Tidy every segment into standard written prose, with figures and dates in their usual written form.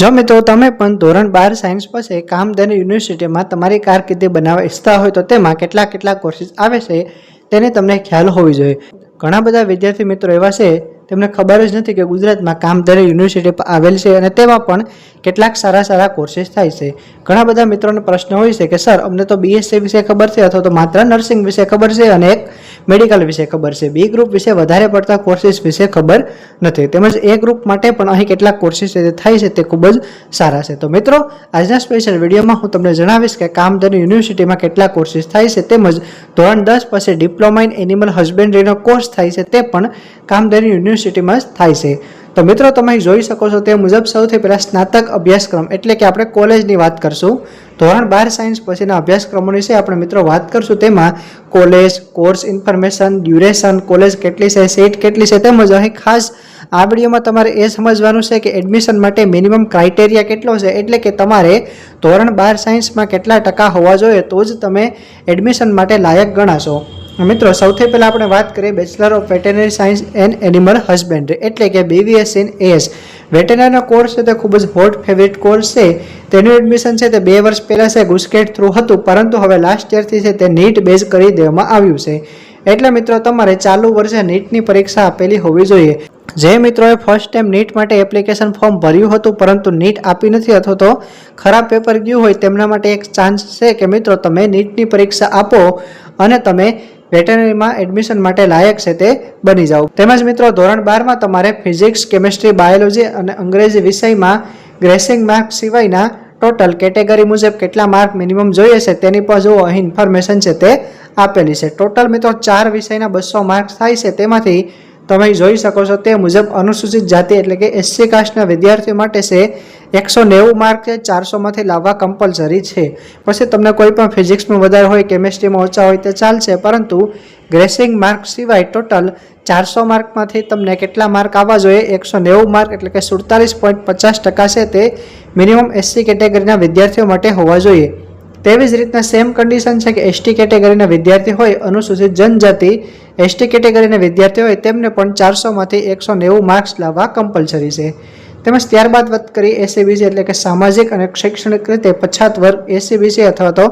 જો મિત્રો તમે પણ ધોરણ 12 સાયન્સ પછી કામધેનુ યુનિવર્સિટીમાં તમારી કારકિર્દી બનાવવા ઈચ્છતા હોય તો તેમાં કેટલા કોર્સિસ આવે છે તેને તમને ખ્યાલ હોવી જોઈએ। ઘણા બધા વિદ્યાર્થી મિત્રો એવા છે તેમને ખબર જ નથી કે ગુજરાતમાં કામધેનુ યુનિવર્સિટી આવેલ છે અને તેમાં પણ કેટલાક સારા કોર્સિસ થાય છે। ઘણા બધા મિત્રોનો પ્રશ્ન હોય છે કે સર અમને તો બીએસસી વિશે ખબર છે અથવા તો માત્ર નર્સિંગ વિશે ખબર છે અને એક મેડિકલ વિશે ખબર છે, બી ગ્રુપ વિશે વધારે પડતા કોર્સિસ વિશે ખબર નથી, તેમજ એ ગ્રુપ માટે પણ અહીં કેટલાક કોર્સિસ થાય છે તે ખૂબ જ સારા છે। તો મિત્રો આજના સ્પેશિયલ વિડીયોમાં હું તમને જણાવીશ કે કામધેનુ યુનિવર્સિટીમાં કેટલા કોર્સિસ થાય છે તેમજ ધોરણ 10 પછી ડિપ્લોમા ઇન એનિમલ હસબન્ડરીનો કોર્સ થાય છે તે પણ કામધેનુ યુનિવર્સિટીમાં થાય છે। તો મિત્રો તમે જોઈ શકો છો તે મુજબ સૌથી પહેલા સ્નાતક અભ્યાસક્રમ એટલે કે આપણે કોલેજની વાત કરશું। ધોરણ 12 સાયન્સ પછીના અભ્યાસક્રમોની છે આપણે મિત્રો વાત કરશું, તેમાં college, course information, duration, college કેટલી છે, સીટ કેટલી છે, તેમજ અહીં ખાસ આ વિડીયોમાં તમારે એ સમજવાનું છે કે એડમિશન માટે મિનિમમ ક્રાઇટેરિયા કેટલો છે, એટલે કે તમારે ધોરણ 12 સાયન્સમાં કેટલા ટકા હોવા જોઈએ તો જ તમે એડમિશન માટે લાયક ગણાશો। મિત્રો સૌથી પહેલા આપણે વાત કરીએ bachelor of veterinary science and animal husbandry એટલે કે BVS ઇન AS। વેટેનરીનો કોર્સ છે તે ખૂબ જ હોટ ફેવરિટ કોર્સ છે। તેનું એડમિશન છે તે 2 વર્ષ પહેલા છે ગુસ્કેટ થ્રુ હતું, પરંતુ હવે લાસ્ટ યરથી છે તે નીટ બેઝ કરી દેવામાં આવ્યું છે। એટલે મિત્રો તમારે ચાલુ વર્ષે નીટની પરીક્ષા આપેલી હોવી જોઈએ। જે મિત્રોએ ફર્સ્ટ ટાઈમ નીટ માટે એપ્લિકેશન ફોર્મ ભર્યું હતું પરંતુ નીટ આપી નથી અથવા તો ખરાબ પેપર ગયું હોય તેમના માટે એક ચાન્સ છે કે મિત્રો તમે નીટની પરીક્ષા આપો અને તમે વેટેનરીમાં એડમિશન માટે લાયક છે તે બની જાઓ। તેમજ મિત્રો ધોરણ 12 માં તમારે ફિઝિક્સ, કેમિસ્ટ્રી, બાયોલોજી અને અંગ્રેજી વિષયમાં ગ્રેસિંગ માર્ક સિવાયના ટોટલ કેટેગરી મુજબ કેટલા માર્ક મિનિમમ જોઈએ છે તેની પર જો અહીં ઇન્ફોર્મેશન છે તે આપેલી છે। ટોટલ મિત્રો 4 વિષયના 200 માર્ક્સ થાય છે, તેમાંથી તમે જોઈ શકો છો તે મુજબ અનુસૂચિત જાતિ એટલે કે SC કાસ્ટના વિદ્યાર્થીઓ માટે છે 190 માર્ક છે, 400 માંથી લાવવા કમ્પલસરી છે। પછી તમને કોઈ પણ ફિઝિક્સમાં વધારે હોય, કેમિસ્ટ્રીમાં ઓછા હોય તે ચાલશે, પરંતુ ગ્રેસિંગ માર્ક સિવાય ટોટલ 400 માર્કમાંથી તમને કેટલા માર્ક આવવા જોઈએ, 190 માર્ક એટલે કે 47.50% છે તે મિનિમમ SC કેટેગરીના વિદ્યાર્થીઓ માટે હોવા જોઈએ। તેવી જ રીતના સેમ કન્ડિશન છે કે ST કેટેગરીના વિદ્યાર્થી હોય, અનુસૂચિત જનજાતિ ST કેટેગરીના વિદ્યાર્થી હોય તેમને પણ 400 માંથી 190 માર્ક્સ લાવવા કમ્પલસરી છે। તેમજ ત્યારબાદ વાત કરીએ SCBC એટલે કે સામાજિક અને શૈક્ષણિક રીતે પછાત વર્ગ SCBC અથવા તો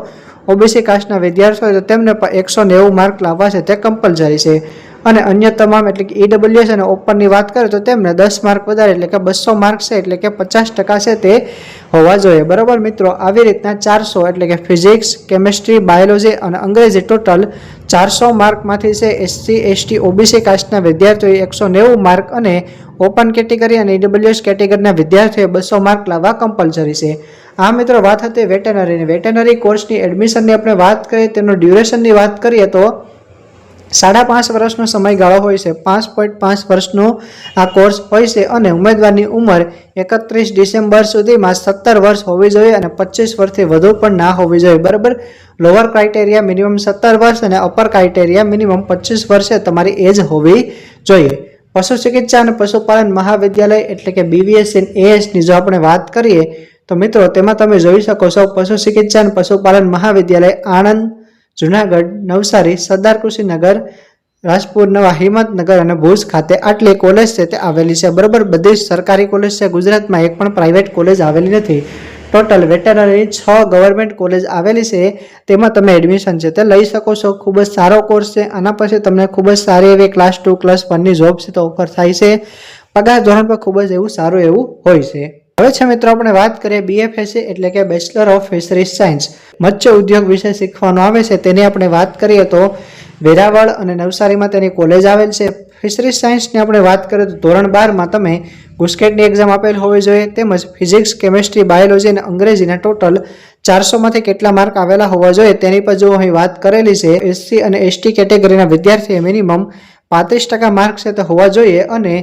OBC કાસ્ટના વિદ્યાર્થીઓ હોય તો તેમને પણ 190 માર્ક લાવવા છે તે કમ્પલસરી છે। અને અન્ય તમામ એટલે કે EWS અને ઓપનની વાત કરીએ તો તેમને 10 માર્ક વધારે એટલે કે 200 માર્ક છે એટલે કે 50% છે તે હોવા જોઈએ। બરાબર મિત્રો, આવી રીતના 400 એટલે કે ફિઝિક્સ, કેમિસ્ટ્રી, બાયોલોજી અને અંગ્રેજી ટોટલ 400 માર્કમાંથી છે SC, ST, OBC કાસ્ટના વિદ્યાર્થીઓએ 190 માર્ક અને ઓપન કેટેગરી અને EWS કેટેગરીના વિદ્યાર્થીઓએ 200 માર્ક લાવવા કમ્પલસરી છે। આ મિત્રો વાત હતી વેટેનરી કોર્સની એડમિશનની આપણે વાત કરીએ, તેનો ડ્યુરેશનની વાત કરીએ તો 5.5 વર્ષનો સમયગાળો હોય છે। 5.5 વર્ષનો આ કોર્સ હોય છે અને ઉમેદવારની ઉંમર 31 ડિસેમ્બર સુધીમાં 17 વર્ષ હોવી જોઈએ અને 25 વર્ષથી વધુ પણ ના હોવી જોઈએ। બરાબર, લોઅર ક્રાઇટેરિયા મિનિમમ 17 વર્ષ અને અપર ક્રાઇટેરિયા મિનિમમ 25 વર્ષે તમારી એજ હોવી જોઈએ। પશુ ચિકિત્સા અને પશુપાલન મહાવિદ્યાલય એટલે કે BVS ઇન AS ની જો આપણે વાત કરીએ તો મિત્રો તેમાં તમે જોઈ શકો છો પશુ ચિકિત્સા અને પશુપાલન મહાવિદ્યાલય આણંદ, જુનાગઢ, નવસારી, સરદાર કૃષિનગર, રાજપુર, નવા હિંમતનગર અને ભુજ ખાતે આટલી કોલેજ છે તે આવેલી છે। બરાબર, બધી જ સરકારી કોલેજ છે, ગુજરાતમાં એક પણ પ્રાઇવેટ કોલેજ આવેલી નથી। ટોટલ વેટેનરી 6 ગવર્મેન્ટ કોલેજ આવેલી છે, તેમાં તમે એડમિશન છે તે લઈ શકો છો। ખૂબ જ સારો કોર્સ છે, આના પછી તમને ખૂબ જ સારી એવી ક્લાસ 2, ક્લાસ 1 ની જોબ છે તો ઓફર થાય છે। પગાર ધોરણ પર ખૂબ જ એવું સારું એવું હોય છે। હવે છે મિત્રો આપણે વાત કરીએ BFSC એટલે કે બેચલર ઓફ ફિશરીઝ સાયન્સ, મત્સ્ય ઉદ્યોગ વિશે શીખવાનું આવે છે, તેની આપણે વાત કરીએ તો વેરાવળ અને નવસારીમાં તેની કોલેજ આવેલ છે। ફિશરીઝ સાયન્સની આપણે વાત કરીએ તો ધોરણ 12 માં તમે ગુસ્કેટની એક્ઝામ આપેલ હોવી જોઈએ, તેમજ ફિઝિક્સ, કેમિસ્ટ્રી, બાયોલોજી અને અંગ્રેજીના ટોટલ 400 માંથી કેટલા માર્ક આવેલા હોવા જોઈએ તેની પર જો અહીં વાત કરેલી છે। SC અને ST કેટેગરીના વિદ્યાર્થીએ મિનિમમ 35% માર્ક છે તે હોવા જોઈએ અને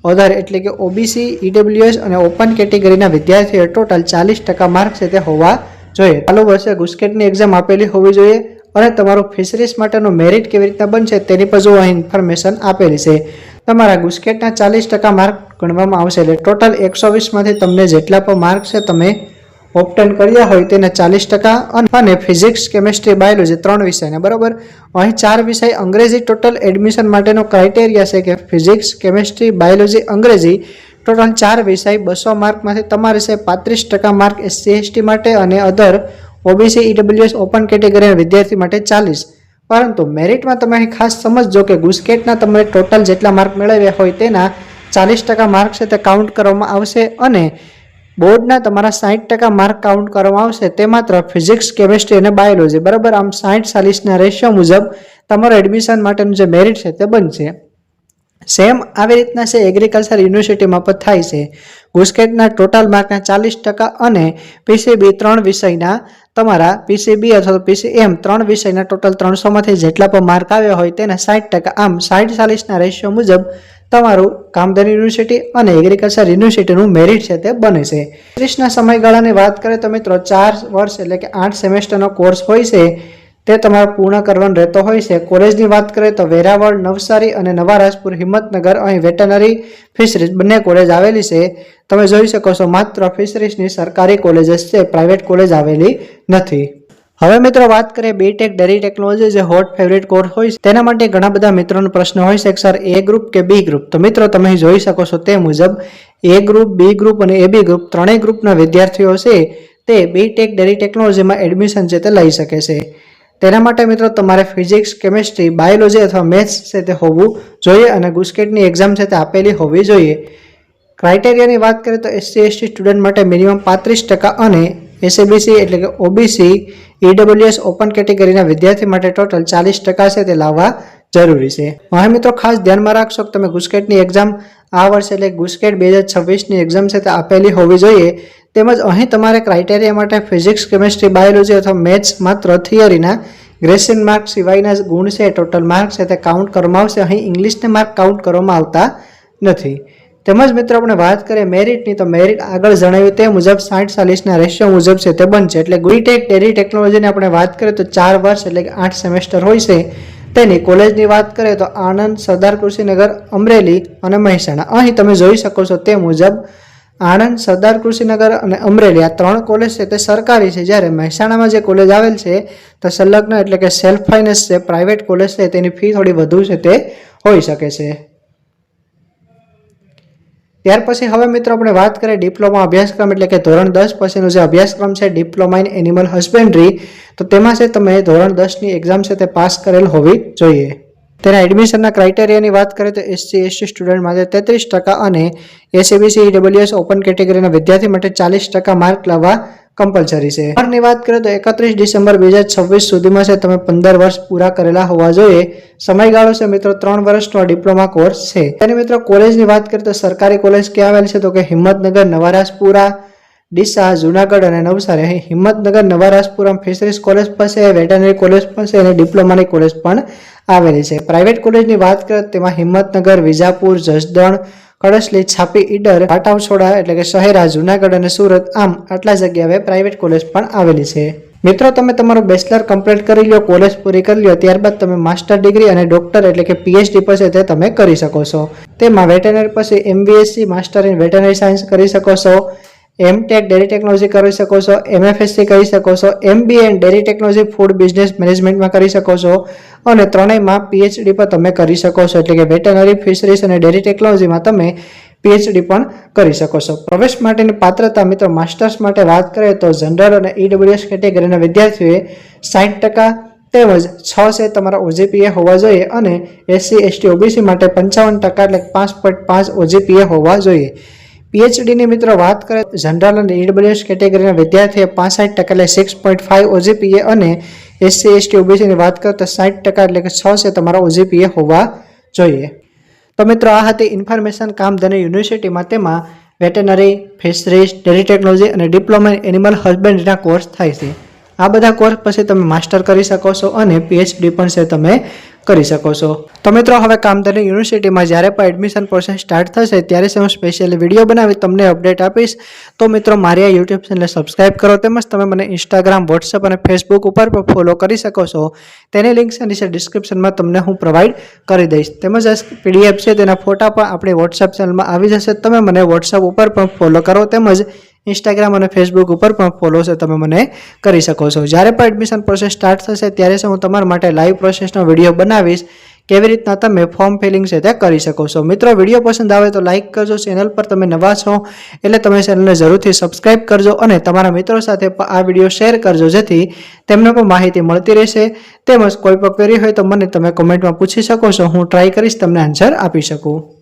અધર એટલે કે OBC, EWS અને ઓપન કેટેગરીના વિદ્યાર્થીઓએ ટોટલ 40% માર્ક છે તે હોવા જોઈએ। ચાલુ વર્ષે ગુસ્કેટની એક્ઝામ આપેલી હોવી જોઈએ અને તમારું ફિશરીઝ માટેનું મેરિટ કેવી રીતના બનશે તેની પર જો અહીં ઇન્ફોર્મેશન આપેલી છે। તમારા ગુસ્કેટના 40% માર્ક ગણવામાં આવશે એટલે ટોટલ 120 માંથી તમને જેટલા પણ માર્ક છે તમે ઓપ્ટેન કર્યા હોય તેના 40% અને ફિઝિક્સ, કેમિસ્ટ્રી, બાયોલોજી 3 વિષયના બરાબર અહીં 4 વિષય અંગ્રેજી ટોટલ એડમિશન માટેનો ક્રાઇટેરિયા છે કે ફિઝિક્સ, કેમિસ્ટ્રી, બાયોલોજી, અંગ્રેજી ટોટલ 4 વિષય 200 માર્કમાંથી તમારે છે 35% માર્ક SC/ST માટે અને અધર OBC EWS ઓપન કેટેગરીના વિદ્યાર્થી માટે 40. પરંતુ મેરિટમાં તમે અહીં ખાસ સમજજો કે ગુસ્કેટના તમે ટોટલ જેટલા માર્ક મેળવ્યા હોય તેના 40% માર્ક છે તે કાઉન્ટ કરવામાં આવશે અને બોર્ડના તમારા 60% માર્ક કાઉન્ટ કરવામાં આવશે તે માત્ર ફિઝિક્સ, કેમિસ્ટ્રી અને બાયોલોજી. બરાબર, આમ 60-40ના રેશિયો મુજબ તમારો એડમિશન માટેનું જે મેરિટ છે તે બનશે. સેમ આવી રીતના છે એગ્રીકલ્ચર યુનિવર્સિટીમાં પણ થાય છે. ગુસ્કેટના ટોટલ માર્કના 40% અને PCB 3 વિષયના તમારા PCB અથવા PCM 3 વિષયના ટોટલ 300માંથી જેટલા પણ માર્ક આવ્યા હોય તેના 60%. આમ 60-40ના રેશિયો મુજબ તમારું કામધેનુ યુનિવર્સિટી અને એગ્રીકલ્ચર યુનિવર્સિટીનું મેરિટ છે તે બને છે. 30ના સમયગાળાની વાત કરીએ તો મિત્રો 4 વર્ષ એટલે કે 8 સેમેસ્ટરનો કોર્સ હોય છે તે તમારે પૂર્ણ કરવાનો રહેતો હોય છે. કોલેજની વાત કરીએ તો વેરાવળ, નવસારી અને નવા રાજપુર, હિંમતનગર અહીં વેટનરી ફિશરીઝ બંને કોલેજ આવેલી છે. તમે જોઈ શકો છો માત્ર ફિશરીઝની સરકારી કોલેજીસ છે, પ્રાઇવેટ કોલેજ આવેલી નથી. હવે મિત્રો વાત કરીએ બીટેક ડેરી ટેકનોલોજી જે હોટ ફેવરિટ કોર્સ હોય છે તેના માટે ઘણા બધા મિત્રોનો પ્રશ્ન હોય છે કે સર A ગ્રુપ કે B ગ્રુપ. તો મિત્રો તમે જોઈ શકો છો તે મુજબ A ગ્રુપ, B ગ્રુપ અને AB ગ્રુપ ત્રણેય ગ્રુપના વિદ્યાર્થીઓ છે તે બીટેક ડેરી ટેકનોલોજીમાં એડમિશન છે તે લઈ શકે છે. તેના માટે મિત્રો તમારે ફિઝિક્સ, કેમિસ્ટ્રી, બાયોલોજી અથવા મેથ્સ છે તે હોવું જોઈએ અને ગુસ્કેટની એક્ઝામ છે તે આપેલી હોવી જોઈએ. ક્રાઇટેરિયાની વાત કરીએ તો SC/ST સ્ટુડન્ટ માટે મિનિમમ 35% અને SABC એટલે કે OBC EWS ઓપન કેટેગરીના વિદ્યાર્થી માટે ટોટલ 40% છે તે લાવવા જરૂરી છે. હવે મિત્રો ખાસ ધ્યાનમાં રાખશો કે તમે ગુસ્કેટની એક્ઝામ આ વર્ષે એટલે ગુસ્કેટ 2026ની એક્ઝામ છે તે આપેલી હોવી જોઈએ. તેમજ અહીં તમારે ક્રાઇટેરિયા માટે ફિઝિક્સ, કેમિસ્ટ્રી, બાયોલોજી અથવા મેથ્સ માત્ર થિયરીના ગ્રેજ્યુએશન માર્ક સિવાયના ગુણ છે ટોટલ માર્ક છે તે કાઉન્ટ કરવામાં આવશે. અહીં ઇંગ્લિશના માર્ક કાઉન્ટ કરવામાં આવતા નથી. તેમજ મિત્રો આપણે વાત કરીએ મેરિટની તો મેરિટ આગળ જણાવ્યું તે મુજબ 60-40ના રેશિયો મુજબ છે તે બનશે. એટલે બીટેક ડેરી ટેકનોલોજીની આપણે વાત કરીએ તો 4 વર્ષ એટલે કે 8 સેમેસ્ટર હોય છે. તેની કોલેજની વાત કરીએ તો આણંદ, સરદાર કૃષિનગર, અમરેલી અને મહેસાણા. અહીં તમે જોઈ શકો છો તે મુજબ આણંદ, સરદાર કૃષિનગર અને અમરેલી આ 3 કોલેજ છે તે સરકારી છે, જ્યારે મહેસાણામાં જે કોલેજ આવેલ છે તે સંલગ્ન એટલે કે સેલ્ફ ફાઇનાન્સ છે, પ્રાઇવેટ કોલેજ છે, તેની ફી થોડી વધુ છે તે હોઈ શકે છે. ત્યાર પછી હવે મિત્રો આપણે વાત કરીએ ડિપ્લોમા અભ્યાસક્રમ એટલે કે ધોરણ 10 પછીનો જે અભ્યાસક્રમ છે ડિપ્લોમા ઇન એનિમલ હસબેન્ડરી. તો તેમાં છે તમે ધોરણ 10ની એક્ઝામ છે તે પાસ કરેલ હોવી જોઈએ. તેના એડમિશનના ક્રાઇટેરિયાની વાત કરીએ તો SC/ST સ્ટુડન્ટ માટે 33% અને SABC EWS ઓપન કેટેગરીના વિદ્યાર્થી માટે 40% માર્ક લાવવા કમ્પલસરી છે. ઉંમરની વાત કરીએ તો 31 ડિસેમ્બર 2026 સુધીમાં છે તમે 15 વર્ષ પૂરા કરેલા હોવા જોઈએ. સમયગાળો છે મિત્રો 3 વર્ષનો ડિપ્લોમા કોર્સ છે. અને મિત્રો કોલેજની વાત કરીએ તો સરકારી કોલેજ ક્યાં આવેલ છે તો કે હિંમતનગર, નવારાજપુરા, ડીસા, જુનાગઢ અને નવસારી. અહીં હિંમતનગર, નવારાજપુરા ફિશરીઝ કોલેજ પાસે, વેટરનરી કોલેજ પાસે અને ડિપ્લોમાની કોલેજ પણ આવેલી છે. પ્રાઇવેટ કોલેજની વાત કરીએ તેમાં હિંમતનગર, વિજાપુર, જસદણ, કડસલી, છાપી, ઈડર, પાટાવછોડા એટલે કે શહેરા, જુનાગઢ અને સુરત આમ આટલા જગ્યાએ પ્રાઇવેટ કોલેજ પણ આવેલી છે. મિત્રો તમે તમારું બેચલર કમ્પ્લીટ કરી લો, કોલેજ પૂરી કરી લો, ત્યારબાદ તમે માસ્ટર ડિગ્રી અને ડોક્ટર એટલે કે PhD પછી તે તમે કરી શકો છો. તેમાં વેટરનરી પછી MBSc master in veterinary science કરી શકો છો, MTech ડેરી ટેકનોલોજી કરી શકો છો, MFSc કરી શકો છો, MBA in dairy technology food business મેનેજમેન્ટમાં કરી શકો છો અને ત્રણેયમાં PhD પણ તમે કરી શકો છો. એટલે કે વેટરનરી, ફિશરીઝ અને ડેરી ટેકનોલોજીમાં તમે PhD પણ કરી શકો છો. પ્રવેશ માટેની પાત્રતા મિત્રો માસ્ટર્સ માટે વાત કરીએ તો જનરલ અને EWS કેટેગરીના વિદ્યાર્થીઓએ 60% તેમજ 6 છે તમારા OGPA હોવા જોઈએ અને SC/ST OBC માટે 55% એટલે 5.5 OGPA હોવા જોઈએ. PhDની મિત્રો વાત કરીએ જનરલ અને EWS કેટેગરીના વિદ્યાર્થીએ 65% એટલે 6.5 OGPA અને SC/ST OBCની વાત કરીએ તો 60% એટલે કે 6 છે તમારા OGPA હોવા જોઈએ. તો મિત્રો આ હતી ઇન્ફોર્મેશન કામધેનુ યુનિવર્સિટીમાં તેમાં વેટરનરી, ફિશરીઝ, ડેરી ટેકનોલોજી અને ડિપ્લોમા ઇન એનિમલ હસબેન્ડરીના કોર્સ થાય છે. આ બધા કોર્સ પછી તમે માસ્ટર કરી શકો છો અને PhD પણ છે તમે કરી શકો છો. તો મિત્રો હવે કામધેનુ યુનિવર્સિટીમાં જ્યારે પણ એડમિશન પ્રોસેસ સ્ટાર્ટ થશે ત્યારે હું સ્પેશિયલી વિડીયો બનાવી તમને અપડેટ આપીશ. તો મિત્રો મારી આ યુટ્યુબ ચેનલ સબસ્ક્રાઇબ કરો, તેમજ તમે મને ઇન્સ્ટાગ્રામ, વોટ્સઅપ અને ફેસબુક ઉપર પણ ફોલો કરી શકો છો. તેની લિંક છે નીચે ડિસ્ક્રિપ્શનમાં તમને હું પ્રોવાઈડ કરી દઈશ. તેમજ આ PDF છે તેના ફોટા પણ આપણી વોટ્સઅપ ચેનલમાં આવી જશે. તમે મને વોટ્સઅપ ઉપર પણ ફોલો કરો, તેમજ ઇન્સ્ટાગ્રામ અને ફેસબુક ઉપર પણ ફોલો છે તમે મને કરી શકો છો. જ્યારે પણ એડમિશન પ્રોસેસ સ્ટાર્ટ થશે ત્યારે હું તમારા માટે લાઈવ પ્રોસેસનો વિડીયો બનાવીશ કેવી રીતના તમે ફોર્મ ફિલિંગ છે તે કરી શકો છો. મિત્રો વિડીયો પસંદ આવે તો લાઇક કરજો. ચેનલ પર તમે નવા છો એટલે તમે ચેનલને જરૂરથી સબસ્ક્રાઇબ કરજો અને તમારા મિત્રો સાથે આ વિડીયો શેર કરજો, જેથી તેમને પણ માહિતી મળતી રહેશે. તેમજ કોઈ પણ ક્વેરી હોય તો મને તમે કોમેન્ટમાં પૂછી શકો છો, હું ટ્રાય કરીશ તમને આન્સર આપી શકું.